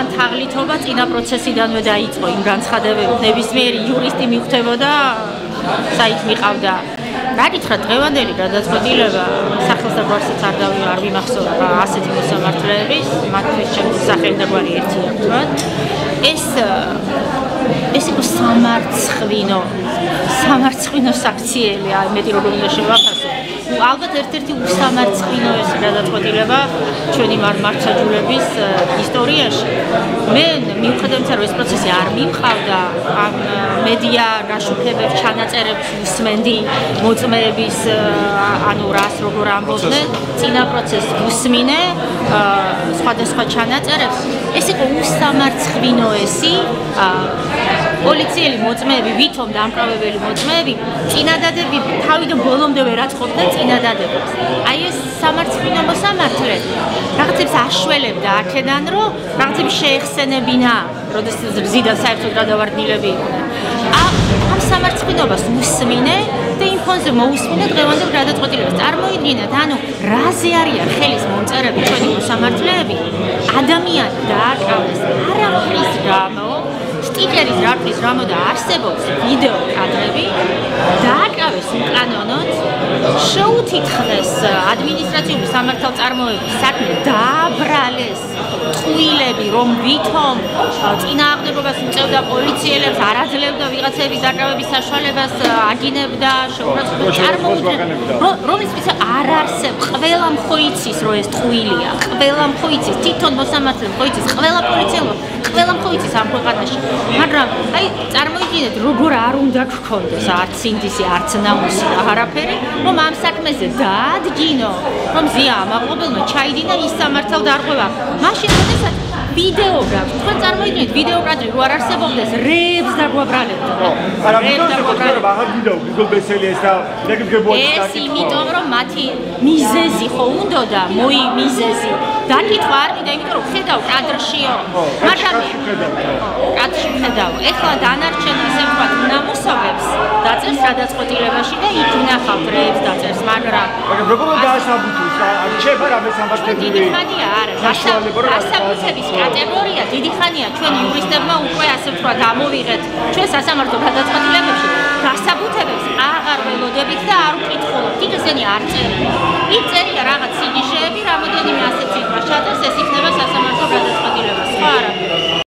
მან თაღლითობა წინა პროცესიდანვე დაიწყო იმ განცხადებებით ნებისმიერი იურისტი მიხვდებოდა საით მიყავდა რა გითხრათ დღევანდელი გადაწყვეტილება სახელს და გვარსაც არ ვიმახსოვრა ასეთი მოსამართლეების მათთვის ჩემს სახელი და გვარი ერთია თქვათ ეს იყო სამარცხვინო საქციელი მეტი როგორ უნდა შევაფასო ალბათ ერთ-ერთი უსამარცხვინო ეს გადაწყვეტილება ჩვენი მართლმსაჯულების ისტორიაში მე მიუხედავად იმისა რომ ეს პროცესი არ მიმყავდა ამ მედია გაშუქებებს ჩანაწერებს უსმენდი მოწმეების ანუ რას როგორ ამბობდნენ წინა პროცესს უსმინე სხვადასხვა ჩანაწერებს ეს იყო უსამარცხვინოესი პოლიციელი მოწმეები ვითომ დამკრავებელი მოწმეები წინადადები თავიდან ბოლომდე ვერ აწყობდნენ წინადადებას აი ეს სამარცხვინო მოსამართლე რაღაცებს აშველებდა აქედან რომ რაღაცებს შეეხსენებინა როდესაც გზიდან საერთოდ გადავარდნილები იყვნენ ამ სამარცხვინობას უსმინე და იმ ფონზე მოусმინე დღევანდელ გადაწყვეტილებას წარმოიდგინეთ ანუ რაზე არიან ხელის მომწერები ჩვენი მოსამართლეები ადამიანი დააკავეს არაფრის გამო სტიკერის რარფის გამო და არსებობს ვიდეო კადრები დააკავეს უკანონოდ შეუთითხრეს ადმინისტრაციული სამართალწარმოების საქმე დააბრალეს ტყუილები რომ ვითომ წინააღმდეგობას უწევდა პოლიციელებს არაძლევდა ვიღაცების დაკავების საშუალებას აგინებდა შეურაცხყოფა წარმოუდგენელია რომლისთვის არ არსებობს ყველა მხოიცის რომ ეს ტყუილია ყველა მხოიცის თვითონ მოსამართლე მხოიცის ყველა პოლიციელო ყველა მხოიცის ამ ქვეყანაში მაგრამ აი წარმოიდგინეთ როგორ არ უნდა გქონდეს არც ინდისი არც ნამუსი აღარაფერი რომ ამ საქმეზე დაადგინო რომ ზია ამაყობელმა ჩაიდინა ის სამართალ დარღვევა მაშინ როდესაც ვიდეო გაქვს თქვენ წარმოიდგინეთ ვიდეო კადრი რო არ არსებობდეს რეებს დაგვაბრალებდა რეებს დაგვაბრალებდა აღარ ვიდეო გიგობესელი ეს და ეგრეგებოა ეს იმიტომ რომ მათი მიზეზი ხო უნდოდა მიზეზი დაკითხვა არ მინდა იმიტომ რომ ხედავ კადრშიო მაგრამ კადრში ხედავ ეხლა დანარჩენ ისე ვთქვათ ნამუსობებს დაწერს გადაწყვეტილებაში და იქ ნახავთ რეებს დაწერს მაგრამ როგორ დაასაბუთოს არჩება რამე სამართლებრივი დიდი ხანია არა დასაბუთების კატეგორია დიდი ხანია ჩვენ იურისტებმა უკვე ასე ვთქვათ ამოვიღეთ ჩვენ სასამართლო გადაწყვეტილებებში დასაბუთებებს აღარ ველოდებით და არ ვკითხულობთ იქ ესენი არ წერია იქ წერია რაღაც სიგიჟეები რამოდენიმე ასეთ სიტყვა ჩაწერს ეს იქნება სასამართლო გადაწყვეტილება სხვა არა